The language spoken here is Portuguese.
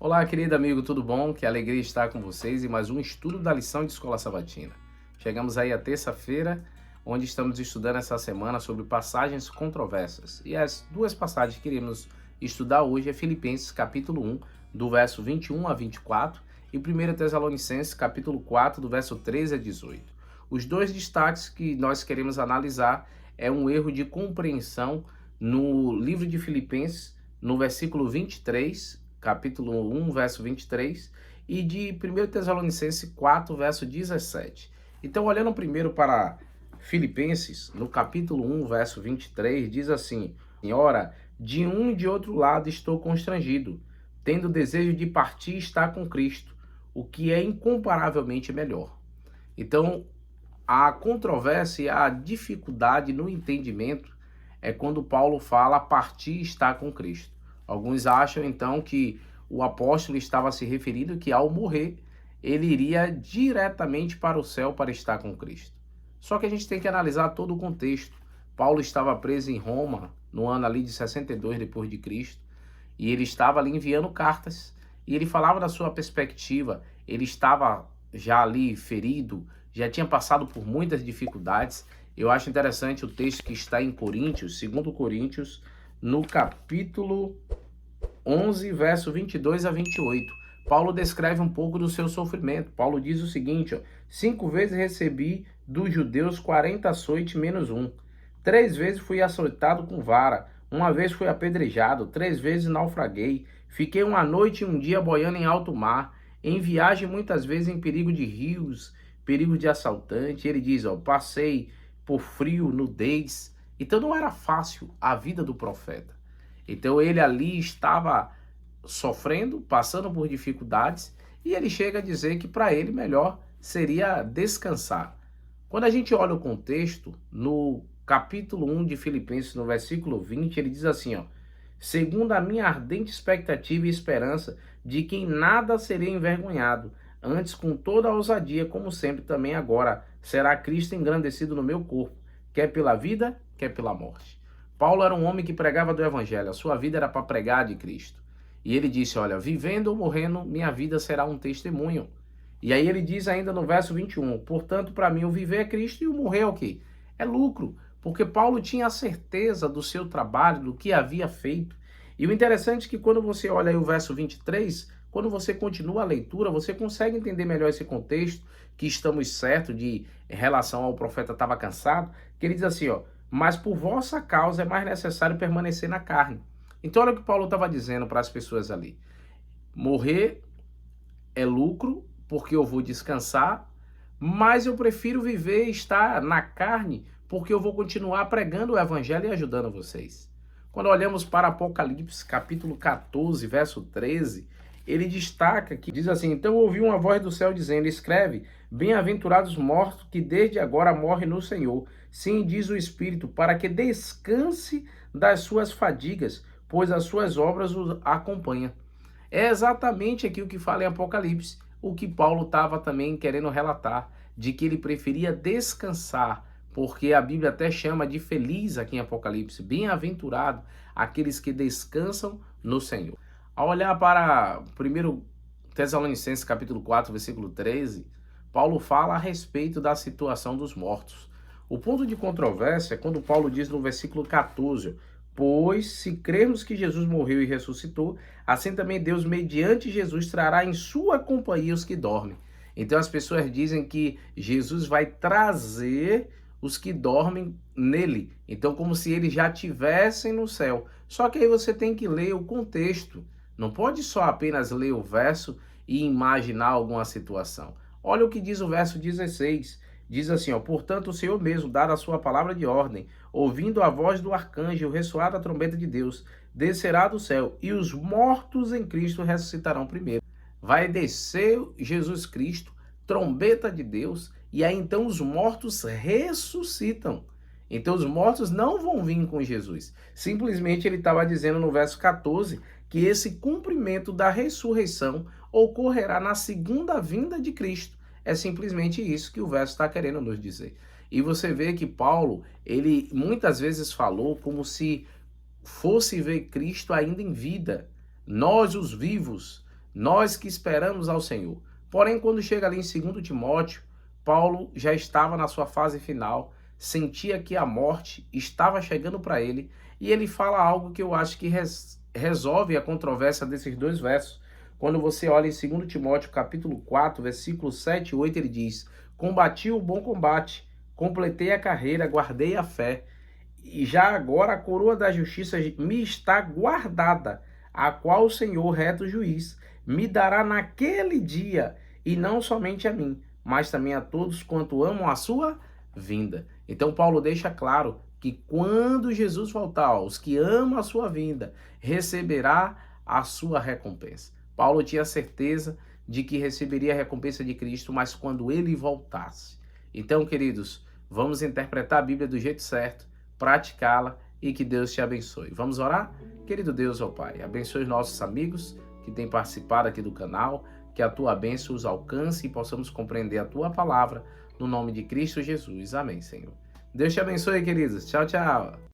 Olá, querido amigo, tudo bom? Que alegria estar com vocês em mais um estudo da lição de Escola Sabatina. Chegamos aí à terça-feira, onde estamos estudando essa semana sobre passagens controversas. E as duas passagens que queremos estudar hoje é Filipenses capítulo 1, do verso 21 a 24, e 1 Tessalonicenses capítulo 4, do verso 13 a 18. Os dois destaques que nós queremos analisar é um erro de compreensão no livro de Filipenses, no versículo 23, capítulo 1, verso 23, e de 1 Tessalonicenses 4, verso 17. Então, olhando primeiro para Filipenses, no capítulo 1, verso 23, diz assim: Ora, de um e de outro lado estou constrangido, tendo desejo de partir e estar com Cristo, o que é incomparavelmente melhor. Então, a controvérsia e a dificuldade no entendimento é quando Paulo fala partir e estar com Cristo. Alguns acham então que o apóstolo estava se referindo que ao morrer ele iria diretamente para o céu para estar com Cristo. Só que a gente tem que analisar todo o contexto. Paulo estava preso em Roma no ano ali de 62 depois de Cristo, e ele estava ali enviando cartas, e ele falava da sua perspectiva. Ele estava já ali ferido, já tinha passado por muitas dificuldades. Eu acho interessante o texto que está em Coríntios, 2 Coríntios, no capítulo 11, verso 22 a 28. Paulo descreve um pouco do seu sofrimento. Paulo diz o seguinte: 5 vezes recebi dos judeus 40 açoites menos um. 3 vezes fui açoitado com vara. 1 vez fui apedrejado. 3 vezes naufraguei. Fiquei 1 noite e 1 dia boiando em alto mar. Em viagem muitas vezes em perigo de rios, perigo de assaltante. Ele diz, passei por frio, nudez. Então não era fácil a vida do profeta. Então ele ali estava sofrendo, passando por dificuldades, e ele chega a dizer que para ele melhor seria descansar. Quando a gente olha o contexto, no capítulo 1 de Filipenses, no versículo 20, ele diz assim, segundo a minha ardente expectativa e esperança de que em nada serei envergonhado, antes com toda a ousadia, como sempre também agora, será Cristo engrandecido no meu corpo, quer pela vida, quer pela morte. Paulo era um homem que pregava do evangelho, a sua vida era para pregar de Cristo. E ele disse, olha, vivendo ou morrendo, minha vida será um testemunho. E aí ele diz ainda no verso 21, portanto, para mim o viver é Cristo e o morrer é o quê? É lucro, porque Paulo tinha a certeza do seu trabalho, do que havia feito. E o interessante é que quando você olha aí o verso 23, quando você continua a leitura, você consegue entender melhor esse contexto, que estamos certos de em relação ao profeta estava cansado, que ele diz assim, mas por vossa causa é mais necessário permanecer na carne. Então olha o que Paulo estava dizendo para as pessoas ali. Morrer é lucro, porque eu vou descansar, mas eu prefiro viver e estar na carne, porque eu vou continuar pregando o evangelho e ajudando vocês. Quando olhamos para Apocalipse, capítulo 14, verso 13, ele destaca que diz assim, então ouvi uma voz do céu dizendo, escreve, bem-aventurados mortos que desde agora morrem no Senhor. Sim, diz o Espírito, para que descanse das suas fadigas, pois as suas obras o acompanham. É exatamente aqui o que fala em Apocalipse, o que Paulo estava também querendo relatar, de que ele preferia descansar, porque a Bíblia até chama de feliz aqui em Apocalipse, bem-aventurado aqueles que descansam no Senhor. Ao olhar para 1 Tessalonicenses capítulo 4, versículo 13, Paulo fala a respeito da situação dos mortos. O ponto de controvérsia é quando Paulo diz no versículo 14, pois se crermos que Jesus morreu e ressuscitou, assim também Deus, mediante Jesus, trará em sua companhia os que dormem. Então as pessoas dizem que Jesus vai trazer os que dormem nele. Então como se eles já estivessem no céu. Só que aí você tem que ler o contexto. Não pode só apenas ler o verso e imaginar alguma situação. Olha o que diz o verso 16. Diz assim, portanto o Senhor mesmo, dada a sua palavra de ordem, ouvindo a voz do arcanjo, o ressoar da trombeta de Deus, descerá do céu, e os mortos em Cristo ressuscitarão primeiro. Vai descer Jesus Cristo, trombeta de Deus, e aí então os mortos ressuscitam. Então os mortos não vão vir com Jesus. Simplesmente ele estava dizendo no verso 14 que esse cumprimento da ressurreição ocorrerá na segunda vinda de Cristo. É simplesmente isso que o verso está querendo nos dizer. E você vê que Paulo, ele muitas vezes falou como se fosse ver Cristo ainda em vida. Nós, os vivos, nós que esperamos ao Senhor. Porém, quando chega ali em 2 Timóteo, Paulo já estava na sua fase final, sentia que a morte estava chegando para ele, e ele fala algo que eu acho que resolve a controvérsia desses dois versos. Quando você olha em 2 Timóteo capítulo 4, versículos 7 e 8, ele diz: combati o bom combate, completei a carreira, guardei a fé, e já agora a coroa da justiça me está guardada, a qual o Senhor, reto juiz, me dará naquele dia, e não somente a mim, mas também a todos quanto amam a sua vinda. Então Paulo deixa claro que quando Jesus voltar, os que amam a sua vinda, receberá a sua recompensa. Paulo tinha certeza de que receberia a recompensa de Cristo, mas quando ele voltasse. Então, queridos, vamos interpretar a Bíblia do jeito certo, praticá-la e que Deus te abençoe. Vamos orar? Querido Deus, ó Pai, abençoe os nossos amigos que têm participado aqui do canal, que a tua bênção os alcance e possamos compreender a tua palavra, no nome de Cristo Jesus. Amém, Senhor. Deus te abençoe, queridos. Tchau, tchau.